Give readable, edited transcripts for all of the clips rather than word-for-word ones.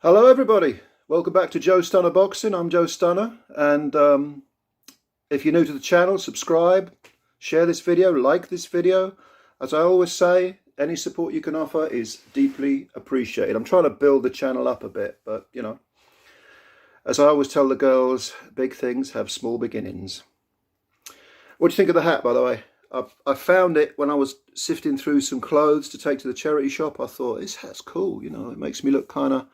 Hello everybody, welcome back to Joe Stunner Boxing. I'm Joe Stunner, and if you're new to the channel, subscribe, share this video, like this video. As I always say, any support you can offer is deeply appreciated. I'm trying to build the channel up a bit, but you know, as I always tell the girls, big things have small beginnings. What do you think of the hat, by the way? I found it when I was sifting through some clothes to take to the charity shop. I thought, this hat's cool, you know, it makes me look kind of,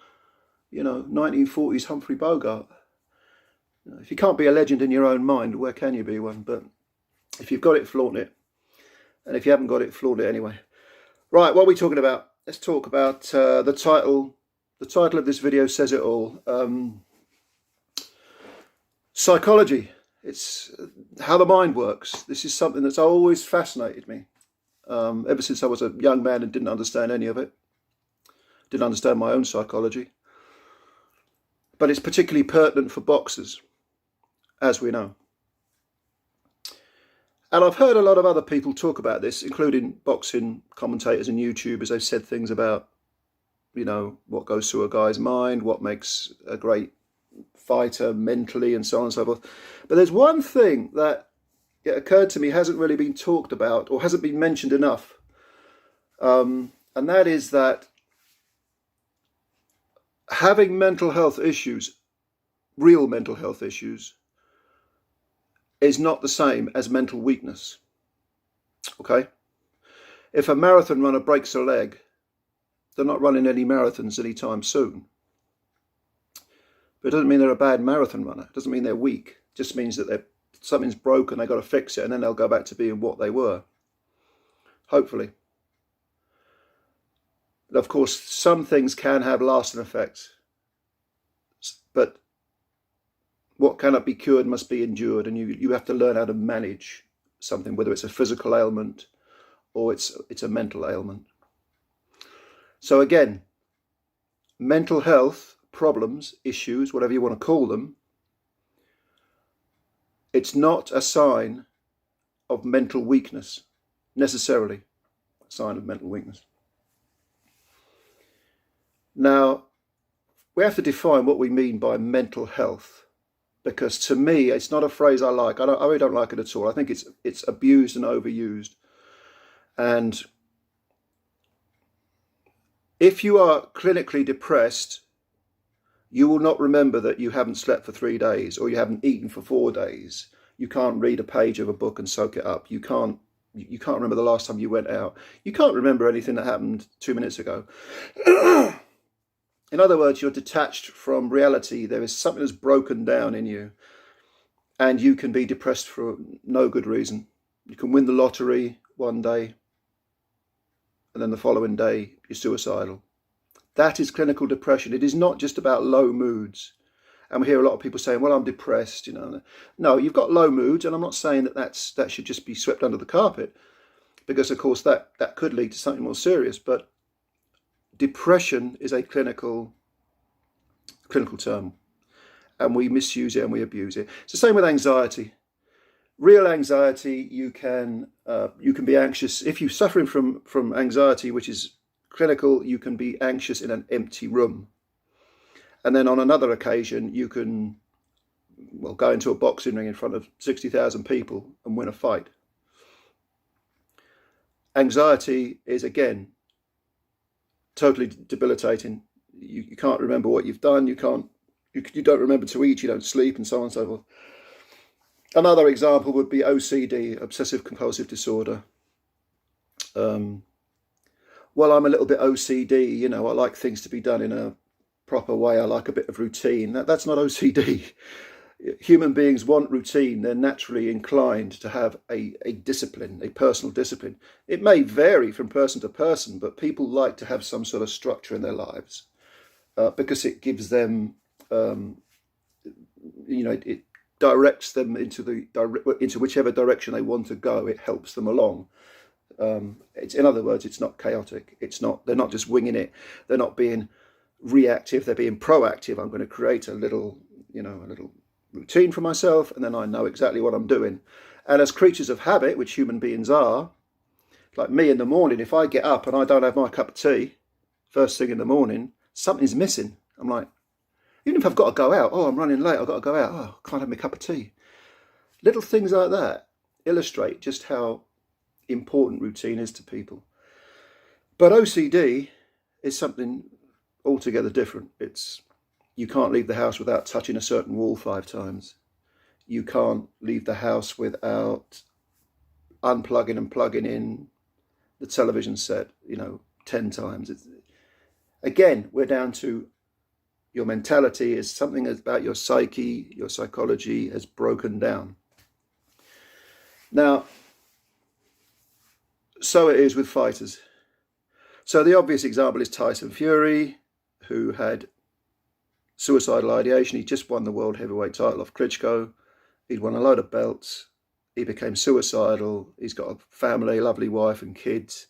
you know, 1940s Humphrey Bogart. You know, if you can't be a legend in your own mind, where can you be one? But if you've got it, flaunt it. And if you haven't got it, flaunt it anyway. Right, what are we talking about? Let's talk about the title. The title of this video says it all. Psychology. It's how the mind works. This is something that's always fascinated me. Ever since I was a young man and didn't understand any of it. Didn't understand my own psychology. But it's particularly pertinent for boxers, as we know. And I've heard a lot of other people talk about this, including boxing commentators and YouTubers. They've said things about, you know, what goes through a guy's mind, what makes a great fighter mentally, and so on and so forth. But there's one thing that it occurred to me hasn't really been talked about, or hasn't been mentioned enough. And that is that having mental health issues, real mental health issues, is not the same as mental weakness. Okay? If a marathon runner breaks a leg, they're not running any marathons anytime soon. But it doesn't mean they're a bad marathon runner. It doesn't mean they're weak. It just means that something's broken, they've got to fix it, and then they'll go back to being what they were. Hopefully. Of course, some things can have lasting effects, but what cannot be cured must be endured, and you have to learn how to manage something, whether it's a physical ailment or it's a mental ailment. So again, mental health problems, issues, whatever you want to call them, it's not a sign of mental weakness, necessarily a sign of mental weakness. Now, we have to define what we mean by mental health, because to me, it's not a phrase I like. I really don't like it at all. I think it's abused and overused. And if you are clinically depressed, you will not remember that you haven't slept for 3 days, or you haven't eaten for 4 days. You can't read a page of a book and soak it up. You can't remember the last time you went out. You can't remember anything that happened 2 minutes ago. In other words, you're detached from reality. There is something that's broken down in you, and you can be depressed for no good reason. You can win the lottery one day, and then the following day you're suicidal. That is clinical depression. It is not just about low moods. And we hear a lot of people saying, well, I'm depressed, you know. No, you've got low moods, and I'm not saying that should just be swept under the carpet, because of course that could lead to something more serious. But depression is a clinical term, and we misuse it and we abuse it. It's the same with anxiety. Real anxiety, you can be anxious. If you're suffering from anxiety, which is clinical, you can be anxious in an empty room. And then on another occasion, you can, well, go into a boxing ring in front of 60,000 people and win a fight. Anxiety is, again, totally debilitating. You can't remember what you've done. You don't remember to eat. You don't sleep, and so on and so forth. Another example would be OCD, Obsessive Compulsive Disorder. Well, I'm a little bit OCD. You know, I like things to be done in a proper way. I like a bit of routine. That's not OCD. Human beings want routine. They're naturally inclined to have a discipline, a personal discipline. It may vary from person to person, but people like to have some sort of structure in their lives because it gives them, you know, it directs them into whichever direction they want to go. It helps them along. In other words, it's not chaotic. They're not just winging it. They're not being reactive. They're being proactive. I'm going to create a little routine for myself, and then I know exactly what I'm doing. And as creatures of habit, which human beings are, like me in the morning, if I get up and I don't have my cup of tea first thing in the morning, something's missing. I'm like, even if I've got to go out, oh, I'm running late, I've got to go out, oh, I can't have my cup of tea. Little things like that illustrate just how important routine is to people. But OCD is something altogether different. It's, you can't leave the house without touching a certain wall 5 times. You can't leave the house without unplugging and plugging in the television set, 10 times. Again, we're down to your mentality is something about your psyche, your psychology has broken down. Now, so it is with fighters. So the obvious example is Tyson Fury, who had suicidal ideation. He just won the world heavyweight title off Klitschko. He'd won a load of belts. He became suicidal. He's got a family, lovely wife and kids.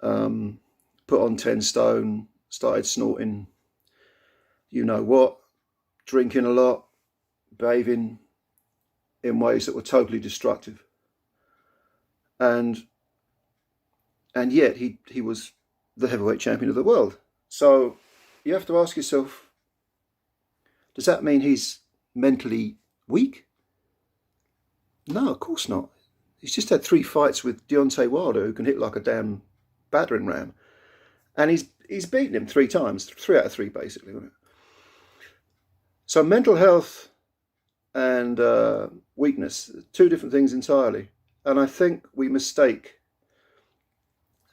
Put on 10 stone, started snorting, drinking a lot, behaving in ways that were totally destructive. And yet he was the heavyweight champion of the world. So you have to ask yourself, does that mean he's mentally weak? No, of course not. He's just had 3 fights with Deontay Wilder, who can hit like a damn battering ram. And he's beaten him 3 times, 3 out of 3 basically. So mental health and weakness, 2 different things entirely. And I think we mistake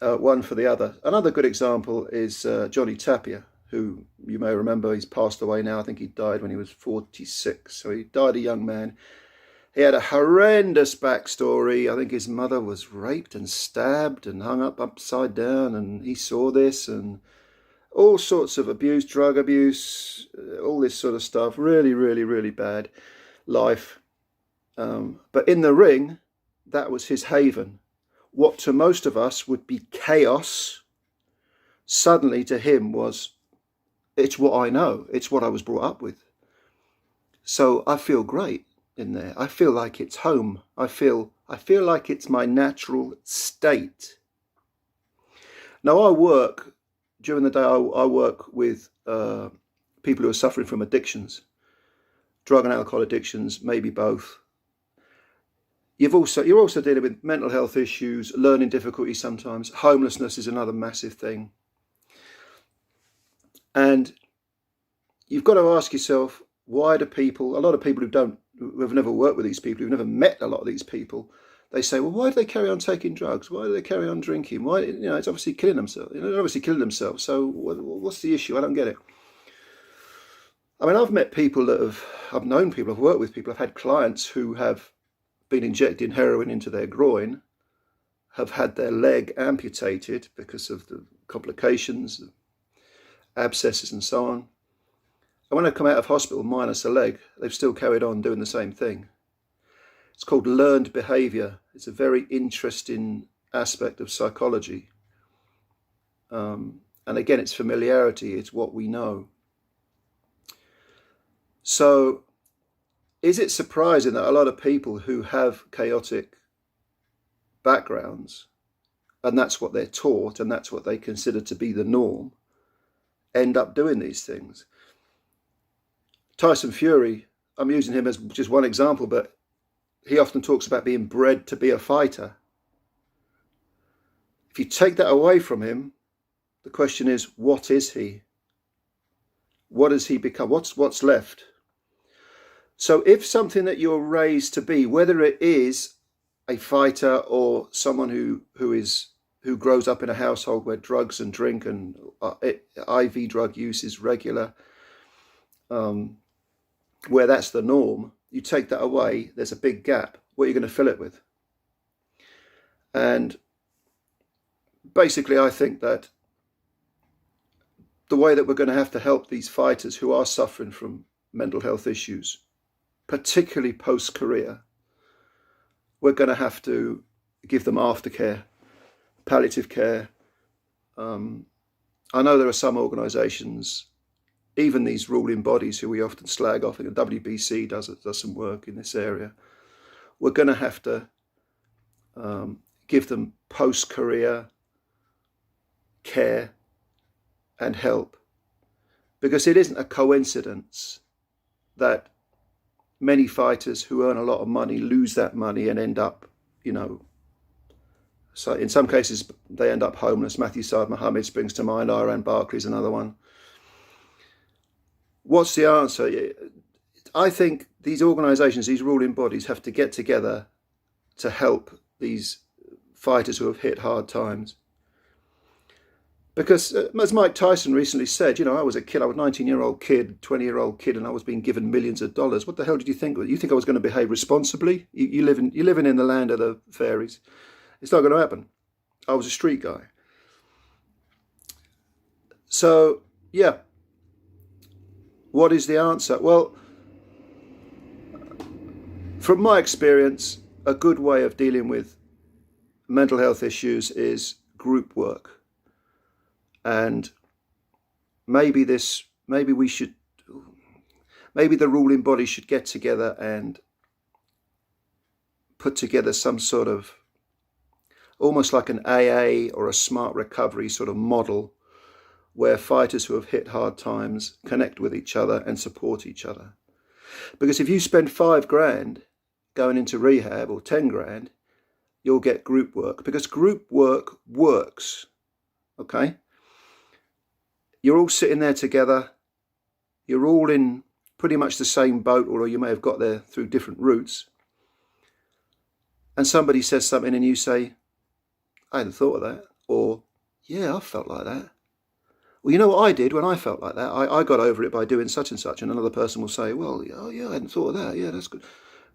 one for the other. Another good example is Johnny Tapia, who you may remember, he's passed away now. I think he died when he was 46. So he died a young man. He had a horrendous backstory. I think his mother was raped and stabbed and hung up upside down, and he saw this, and all sorts of abuse, drug abuse, all this sort of stuff. Really, really, really bad life. But in the ring, that was his haven. What to most of us would be chaos, suddenly to him was, it's what I know. It's what I was brought up with. So I feel great in there. I feel like it's home. I feel like it's my natural state. Now during the day, I work with people who are suffering from addictions, drug and alcohol addictions, maybe both. You're also dealing with mental health issues, learning difficulties sometimes. Homelessness is another massive thing. And you've got to ask yourself, why do people, a lot of people who have never worked with these people, who've never met a lot of these people, they say, well, why do they carry on taking drugs? Why do they carry on drinking? Why, it's obviously killing themselves. They're obviously killing themselves. So what's the issue? I don't get it. I mean, I've met people I've known people, I've worked with people, I've had clients who have been injecting heroin into their groin, have had their leg amputated because of the complications, abscesses and so on. And when they come out of hospital minus a leg, they've still carried on doing the same thing. It's called learned behaviour. It's a very interesting aspect of psychology. And again, it's familiarity. It's what we know. So is it surprising that a lot of people who have chaotic backgrounds, and that's what they're taught and that's what they consider to be the norm, end up doing these things? Tyson Fury, I'm using him as just one example, but he often talks about being bred to be a fighter. If you take that away from him, the question is, what is he? What has he become? What's left? So if something that you're raised to be, whether it is a fighter or someone who grows up in a household where drugs and drink and IV drug use is regular, where that's the norm, you take that away, there's a big gap. What are you going to fill it with? And basically, I think that the way that we're going to have to help these fighters who are suffering from mental health issues, particularly post-career, we're going to have to give them aftercare, palliative care. I know there are some organisations, even these ruling bodies who we often slag off, and the WBC does some work in this area. We're going to have to give them post-career care and help. Because it isn't a coincidence that many fighters who earn a lot of money lose that money and end up, so in some cases they end up homeless. Matthew Saad Mohammed springs to mind. Iran Barkley's another one. What's the answer? I think these organisations, these ruling bodies, have to get together to help these fighters who have hit hard times. Because as Mike Tyson recently said, I was a kid, I was a 19-year-old kid, 20-year-old kid, and I was being given millions of dollars. What the hell did you think? You think I was going to behave responsibly? You're living in the land of the fairies. It's not going to happen. I was a street guy. So, yeah. What is the answer? Well, from my experience, a good way of dealing with mental health issues is group work. And maybe the ruling body should get together and put together some sort of, almost like an AA or a smart recovery sort of model, where fighters who have hit hard times connect with each other and support each other. Because if you spend $5,000 going into rehab, or 10 grand, you'll get group work, because group work works. Okay? You're all sitting there together. You're all in pretty much the same boat, although you may have got there through different routes. And somebody says something and you say, I hadn't thought of that. Or, yeah, I felt like that. Well, you know what I did when I felt like that? I got over it by doing such and such. And another person will say, well, oh, yeah, I hadn't thought of that. Yeah, that's good.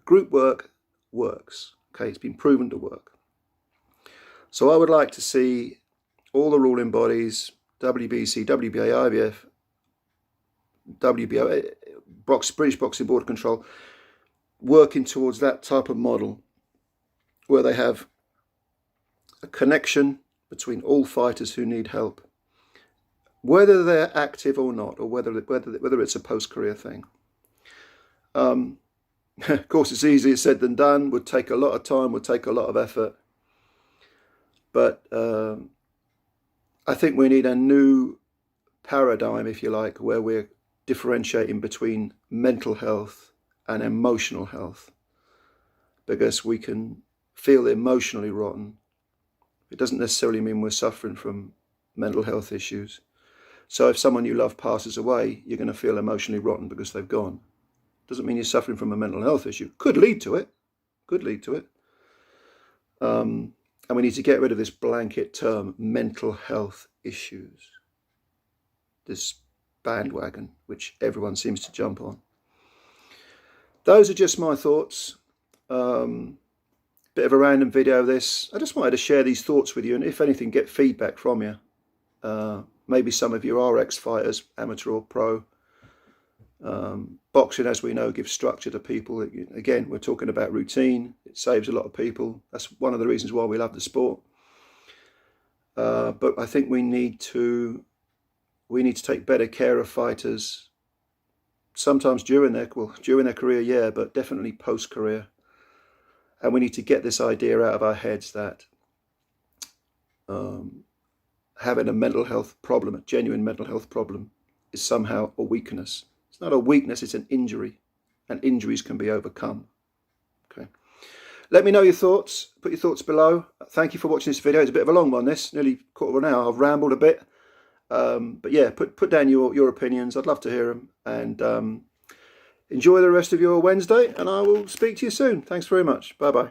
Group work works. Okay, it's been proven to work. So I would like to see all the ruling bodies, WBC, WBA, IBF, WBO, British Boxing Board of Control, working towards that type of model where they have a connection between all fighters who need help, whether they're active or not, or whether it's a post-career thing. Of course, it's easier said than done. Would take a lot of time, would take a lot of effort. But I think we need a new paradigm, if you like, where we're differentiating between mental health and emotional health, because we can feel emotionally rotten. It doesn't necessarily mean we're suffering from mental health issues. So if someone you love passes away, you're going to feel emotionally rotten because they've gone. Doesn't mean you're suffering from a mental health issue. Could lead to it. And we need to get rid of this blanket term, mental health issues. This bandwagon, which everyone seems to jump on. Those are just my thoughts. Bit of a random video, this. I just wanted to share these thoughts with you, and if anything, get feedback from you. Maybe some of you are ex-fighters, amateur or pro. Boxing, as we know, gives structure to people. Again, we're talking about routine. It saves a lot of people. That's one of the reasons why we love the sport. But I think we need to take better care of fighters. Sometimes during their career, yeah, but definitely post-career. And we need to get this idea out of our heads that having a mental health problem, a genuine mental health problem, is somehow a weakness. It's not a weakness, it's an injury. And injuries can be overcome. Okay. Let me know your thoughts. Put your thoughts below. Thank you for watching this video. It's a bit of a long one, this. Nearly quarter of an hour. I've rambled a bit. But yeah, put down your opinions. I'd love to hear them. And enjoy the rest of your Wednesday. And I will speak to you soon. Thanks very much. Bye-bye.